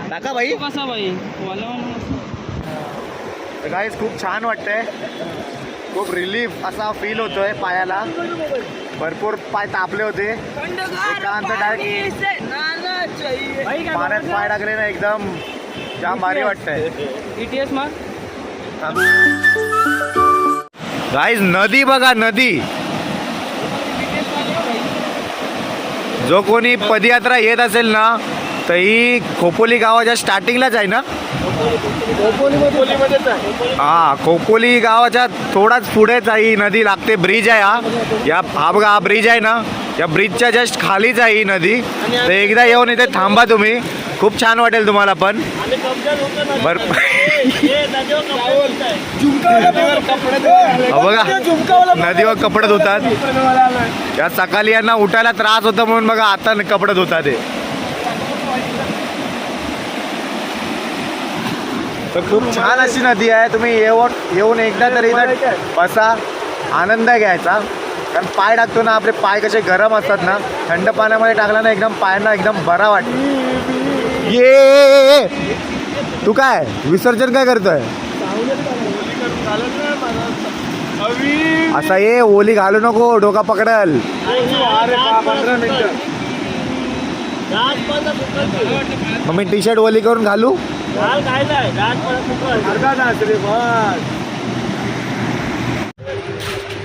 टाका भाई कसा भाई गाईज खूप छान वाटतंय. खूप रिलीफ असा फील होतोय पायाला. भरपूर पाय तापले होते. पाण्यात पाय टाकले ना एकदम जाम भारी वाटतंय. ETS मार गाईज नदी बघा नदी. जो कोणी पदयात्रा येत असेल ना तर ही खोपोली गावाच्या स्टार्टिंगलाच आहे ना. हा खोपोली गावाच्या थोडाच पुढेच आहे ही नदी लागते. ब्रिज आहे हा बघा हा ब्रिज आहे ना. या ब्रिजच्या जस्ट खालीच आहे ही नदी. तर एकदा येऊन इथे थांबा तुम्ही. खूप छान वाटेल तुम्हाला पण. बघा नदीवर कपडे धुतात. या सकाळी यांना उठायला त्रास होता म्हणून बघा आता कपडे धुतात ते. तर खूप छान अशी नदी आहे. तुम्ही येऊन एकदा तरी इथं बसा आनंद घ्यायचा. कारण पाय टाकतो ना आपले पाय कसे गरम असतात ना. थंड पाण्यामध्ये टाकला ना एकदम पायांना एकदम बरा वाटतो. ये तू काय विसर्जन काय करतोय असा. ये ओली घालू नको डोका पकडल. मग मी टी शर्ट ओली करून घालू.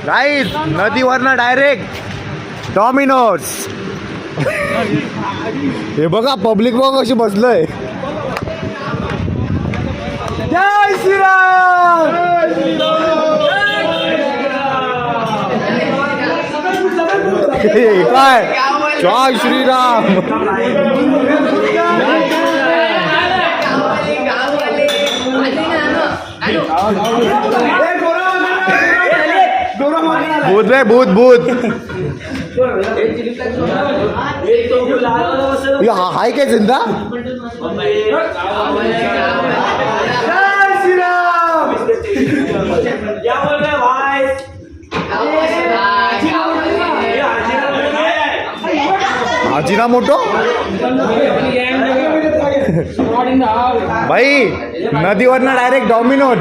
गाईज नदीवरनं डायरेक्ट डॉमिनोज. हे बघा पब्लिक बघ कशी बसलंय. जय श्रीराम. काय जय श्रीराम. भूत भाई भूत भूत. हाय काय जिंदा. आजीना मोठो भाई नदीवरनं डायरेक्ट डॉमिनोज.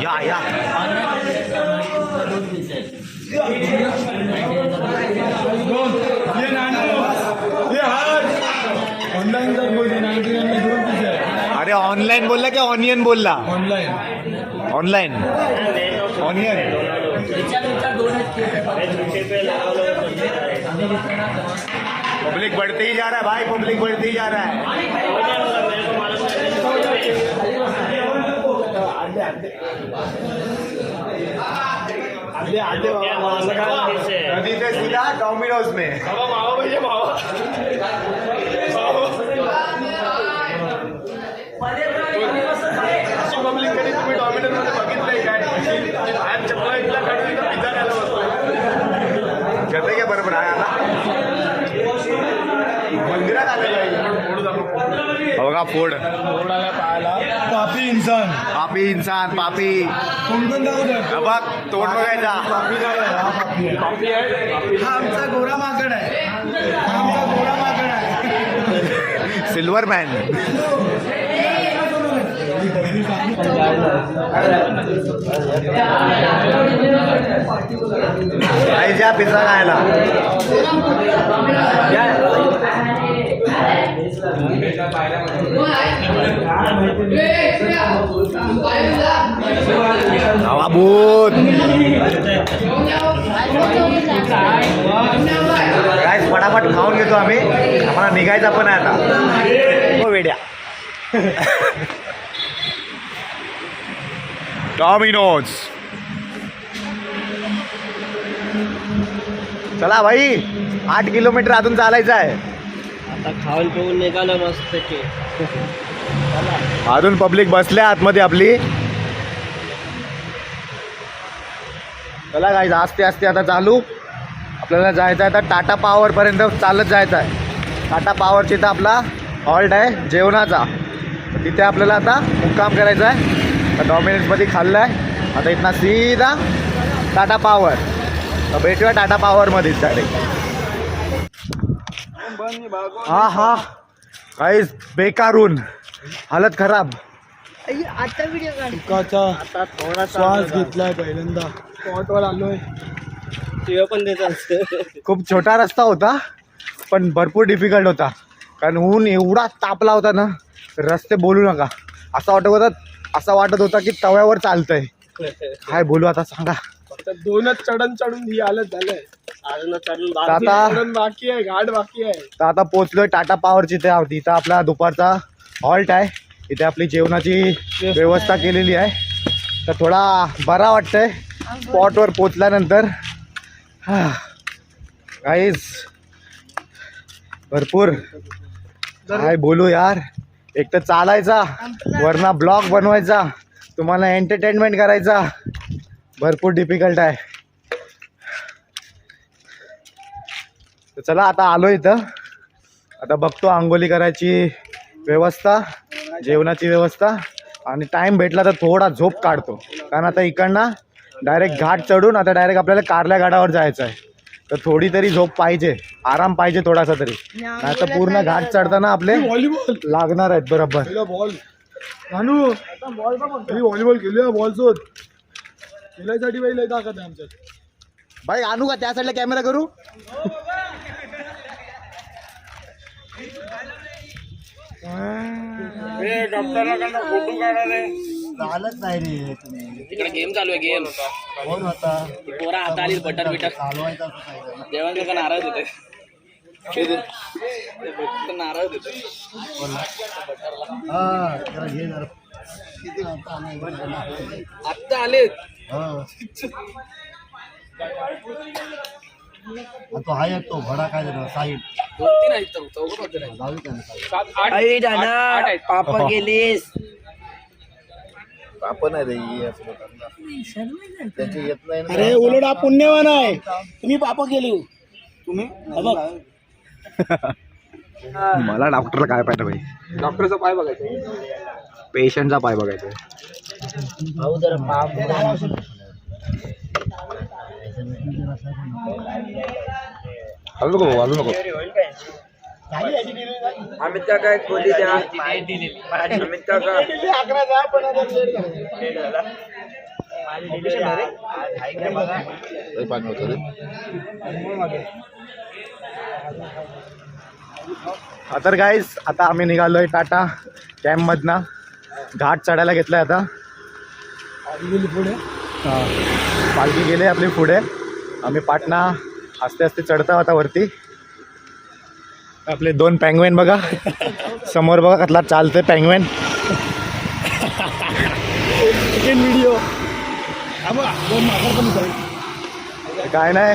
या अरे ऑनलाइन बोलला क्या ऑनियन बोलला. Online onion. पब्लिक बढ़ते ही जा रहा है भाई. पब्लिक बढ़ते ही जा रहा है. नदी से सीधा डोमिनोज में. पब्लिक कधी तुम्ही डॉमिनोज मध्ये बघितलंय काय. बाहेर चपला इथला काढली तर पिझ्झा खायला बसला. घेते का बरोबर आहे आता मंदिरात आलेलं आहे. बघा फोड पाहायला. पापी इंसान पापी इंसान पापी. बघ तोंड बघायचा. हा आमचा गोरा माकड आहे. आमचा गोरा माकड आहे. Silver man. जा पिझ्झा खायला. भूत काय फटाफट खाऊन घेतो आम्ही. आम्हाला निघायचं पण आहे आता. हो वेड्या. डॉमिनोज. चला भाई 8 किलोमीटर अजून चालायचं आहे. आता खाऊन पिऊन निघालं मस्त. अजून पब्लिक बसल्या आतमध्ये आपली. चला गाईज आस्ते आस्ते आता चालू. आपल्याला जायचं आहे आता टाटा पॉवर पर्यंत चालत जायचं आहे. टाटा पॉवरची इथं आपला हॉल्ट आहे जेवणाचा. तर तिथे आपल्याला आता मुक्काम करायचा आहे. तर डॉमिनोजमध्ये खाल्लं आहे. आता इथनं सीधा टाटा पॉवर. तर भेटूया टाटा पॉवरमध्येच डायरेक्ट. हा काहीच बेकारून हालत खराब. आता व्हिडिओ काढ. आता थोडा श्वास घेतलाय पहिल्यांदा. स्पॉटवर आलोय. शिव पण देत असतं. खूप छोटा रस्ता होता पण भरपूर डिफिकल्ट होता. कारण ऊन एवढा तापला होता ना, रस्ते बोलू नका. असं वाटत होता की तव्यावर चालतंय. काय बोलू आता सांगा. फक्त 2च चढून ही हालत झालंय. अजून चढून तर आता चढण बाकी आहे, घाट बाकी आहे. तर आता पोचलोय टाटा पॉवरची. इथं आपला दुपारचा हॉल्ट आहे. इथे आपली जेवणाची व्यवस्था केलेली आहे. तर थोडा बरा वाटतंय स्पॉटवर पोचल्यानंतर. काहीच भरपूर काय बोलू यार. एक तर चालायचा, वरना ब्लॉग बनवायचा, तुम्हाला एंटरटेनमेंट करायचा, भरपूर डिफिकल्ट आहे. तर चला आता आलो इथं. आता बघतो आंघोळी करायची व्यवस्था, जेवणाची व्यवस्था, आणि टाईम भेटला तर थोडा झोप काढतो. कारण आता इकडनं डायरेक्ट घाट चढून आता डायरेक्ट आपल्याला कारल्या घाटावर जायचं आहे. तर थोडी तरी झोप पाहिजे, आराम पाहिजे थोडासा तरी. नाही तर पूर्ण घाट चढताना आपले व्हॉलीबॉल लागणार आहेत बरोबर. बॉल नानू व्हॉलीबॉल खेळूया. बॉल शोध खेळायसाठी बाई लय ताकद आहे आमच्यात. भाई आणू का त्या साईडला कॅमेरा करू. चालत नाही रे तुम्ही. तिकडे गेम चालू आहे. गेम कोण होता पोरा हाता आली बटर बिटर चालवायचा जेवण का नाराज होते. नाराज होते. आत्ता आलेत. तो आहे तो घोडा काय साईड 2-3 आहेत तर चौघं पापा गेलीस. आपण आहे रे त्याची येत नाही. अरे उलट हा पुण्यवान आहे. तुम्ही पाप केली. तुम्ही मला डॉक्टरला काय पाहिजे भाई. डॉक्टरचा पाय बघायचा. पेशंटचा पाय बघायचा. हलू नको हलू नको. अमित काका एक खोली द्या. अमित काका तर गाईस आता आम्ही निघालोय टाटा कॅम्पमधनं. घाट चढायला घेतलाय आता. पुढे पालखी गेले आपली पुढे. आम्ही पाटणा आस्ते आस्ते चढता आता वरती. आपले 2 पँग्वेन बघा समोर बघा कसला चालतंय पँग्वेन. व्हिडिओ काय नाही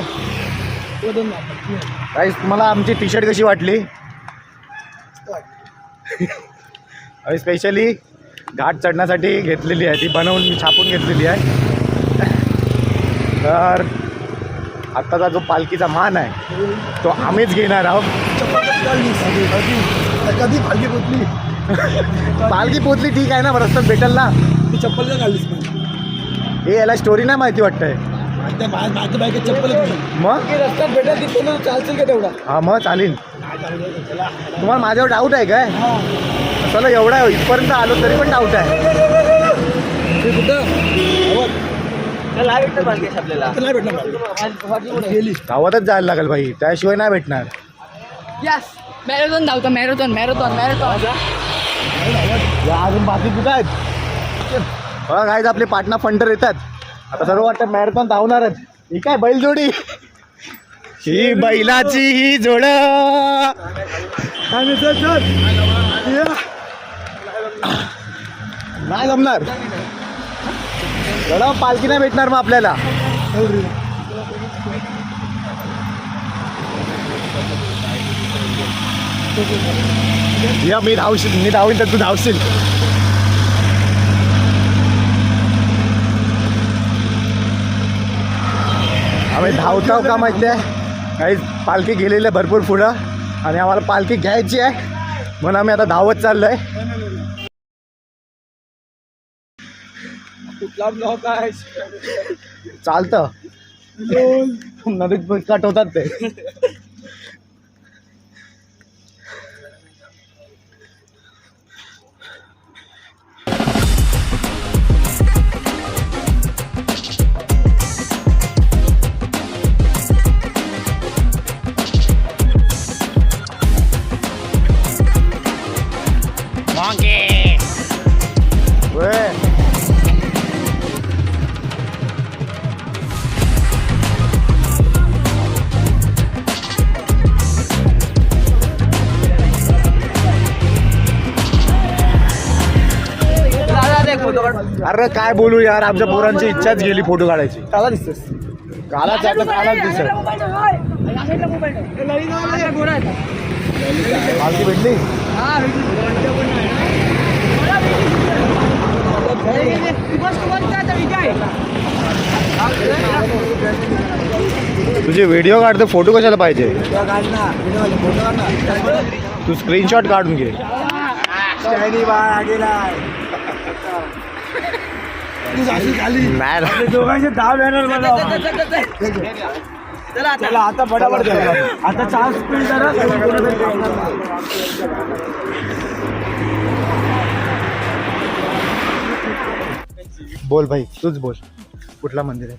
गाईस. तुम्हाला आमची टी शर्ट कशी वाटली. आम्ही स्पेशली घाट चढण्यासाठी घेतलेली आहे. ती बनवून मी छापून घेतलेली आहे. तर आत्ताचा जो पालखीचा मान आहे तो आम्हीच घेणार आहोत. कधी पालखी पोचली. पालखी पोचली ठीक आहे ना, रस्त्यात भेटेल ना. ती चप्पल का घाललीस हे याला स्टोरी नाही माहिती वाटतंय. माझ्या बायका चप्पल मग रस्त्यात भेटेल तिथून चालतील का तेवढा. हा मग चालेल. तुम्हाला माझ्यावर डाऊट आहे काय. चला एवढा इथपर्यंत आलो तरी पण डाऊट आहे. आपल्याला गेली गावातच जायला लागेल भाई, त्याशिवाय नाही भेटणार. यस मॅरेथॉन धावतो. मॅरेथॉन या अजून बाकी कुठं आहेत बघा. काय आपले पाटणा फंटर येतात आता. सर्व वाटतं मॅरेथॉन धावणारच. ही काय बैलजोडी. ही बैलाची ही जोड. नाही जमणार. एवढा पालखी नाही भेटणार मग आपल्याला. या मी धावीन तर तू धावशील. आम्ही धावताव का माहिती आहे काही. पालखी गेलेली भरपूर पुढं आणि आम्हाला पालखी घ्यायची आहे म्हणून आम्ही आता धावत चाललोय. कुठला ब्लॉक आहे चालतं नदीत कट होतात ते. अरे काय बोलू यार, आमच्या पोरांची इच्छाच गेली फोटो काढायची. काला दिसतेस कालाच आहे तर कालाच दिसत. पालखी भेटली तुझे व्हिडिओ काढते फोटो कशाला पाहिजे. तू स्क्रीनशॉट काढून घे. नाही दोघांचे 10 बॅनर बनव. चला आता फटाफट आता चान्स बोल भाई, तूच बोल कुठला मंदिर आहे.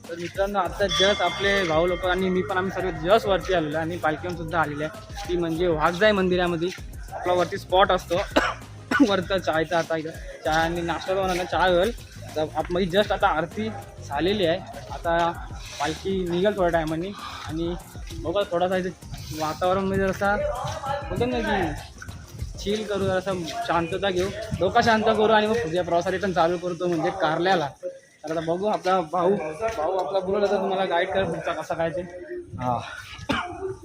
तर मित्रांनो आता जस्ट आपले भाऊ लोक आणि मी पण आम्ही सर्व जस्ट वरती आलेलो आणि पालखीहून सुद्धा आलेली आहे. ती म्हणजे वाघजाई मंदिरामध्ये आपला वरती स्पॉट असतो वरतं चायचा. आता इथं चाय आणि नाश्ता बनवला चाय होईल. तर आतमध्ये जस्ट आता आरती झालेली आहे. आता पालखी निघेल थोड्या टायमाने आणि बघा थोडासा इथे वातावरणमध्ये जसा बोलतो ना की चिल करू, जरासं शांतता घेऊ, डोका शांत करू आणि मग पुढच्या प्रवासात रिटर्न चालू करतो म्हणजे कारल्याला. तर आता बघू आपला भाऊ आपला बोलवलं तर तुम्हाला गाईड कर पुढचा कसा काय ते. हां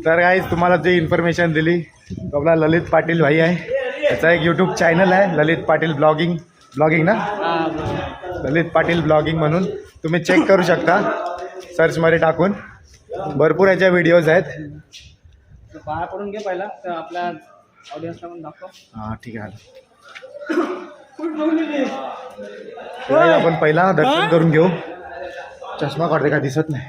तर गाईज तुम्हाला जी इन्फॉर्मेशन दिली तो आपला ललित पाटील भाई आहे. त्याचा एक यूट्यूब चॅनल आहे ललित पाटील ब्लॉगिंग ना, ललित पाटील ब्लॉगिंग म्हणून तुम्ही चेक करू शकता सर्चमध्ये टाकून. भरपूर याच्या व्हिडिओज आहेत. पाया पडून घे पहिला तर आपल्या ऑडियन्सला पण दाखव. हां ठीक आहे. आपण पहिला दर्शन करून घेऊ. चष्मा काढते का दिसत नाही.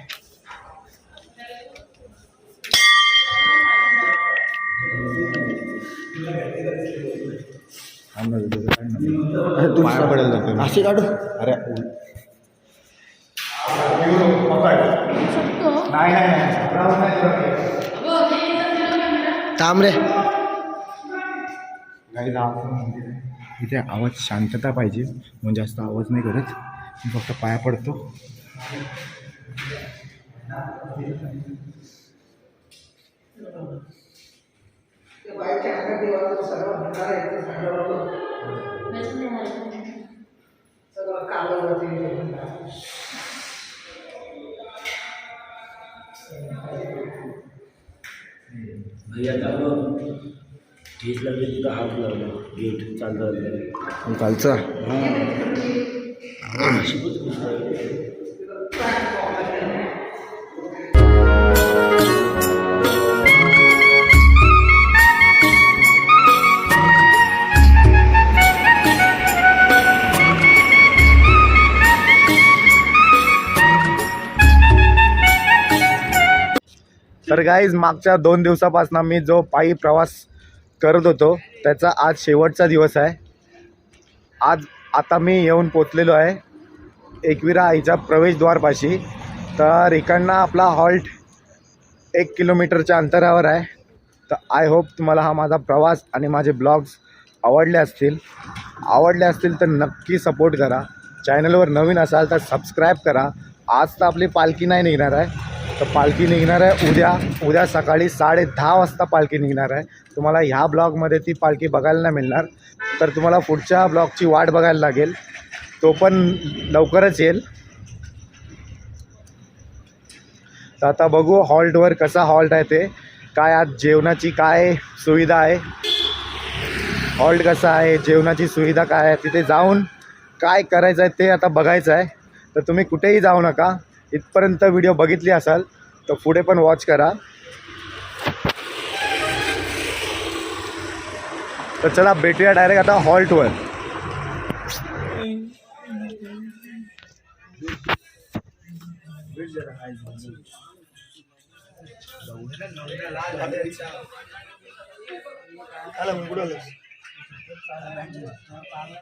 तू पाया पडेल असे काढू. अरे थांब रे. इथे आवाज शांतता पाहिजे म्हणून जास्त आवाज नाही करत. मी फक्त पाया पडतो. भैया ठेच लागली तिथं हात लावला गेट चालतं कालचा तर गाईज मागच्या 2 दिवसापासून मी जो पायी प्रवास करत होतो त्याचा आज शेवटचा दिवस आहे. आता मी येऊन पोचलेलो आहे एकविरा आईच्या प्रवेशद्वारपाशी. तर इकडनं आपला हॉल्ट 1 किलोमीटरच्या अंतरावर आहे. तर आय होप तुम्हाला हा माझा प्रवास आणि माझे ब्लॉग्स आवडले असतील तर नक्की सपोर्ट करा. चॅनलवर नवीन असाल तर सबस्क्राईब करा. आज तर आपली पालखी नाही निघणार आहे. तर पालखी निघणार आहे उद्या सकाळी 10:30 वाजता पालखी निघणार आहे. तुम्हाला ह्या ब्लॉगमध्ये ती पालखी बघायला नाही मिळणार. तर तुम्हाला पुढच्या ब्लॉगची वाट बघायला लागेल. तो पण लवकरच येईल. तर आता बघू हॉल्टवर कसा हॉल्ट आहे ते, काय आज जेवणाची काय सुविधा आहे, हॉल्ट कसा आहे, जेवणाची सुविधा काय आहे, तिथे जाऊन काय करायचं आहे ते आता बघायचं आहे. तर तुम्ही कुठेही जाऊ नका. इथपर्यंत व्हिडिओ बघितली असाल तर पुढे पण वॉच करा. तर चला भेटूया डायरेक्ट आता हॉल्टवर.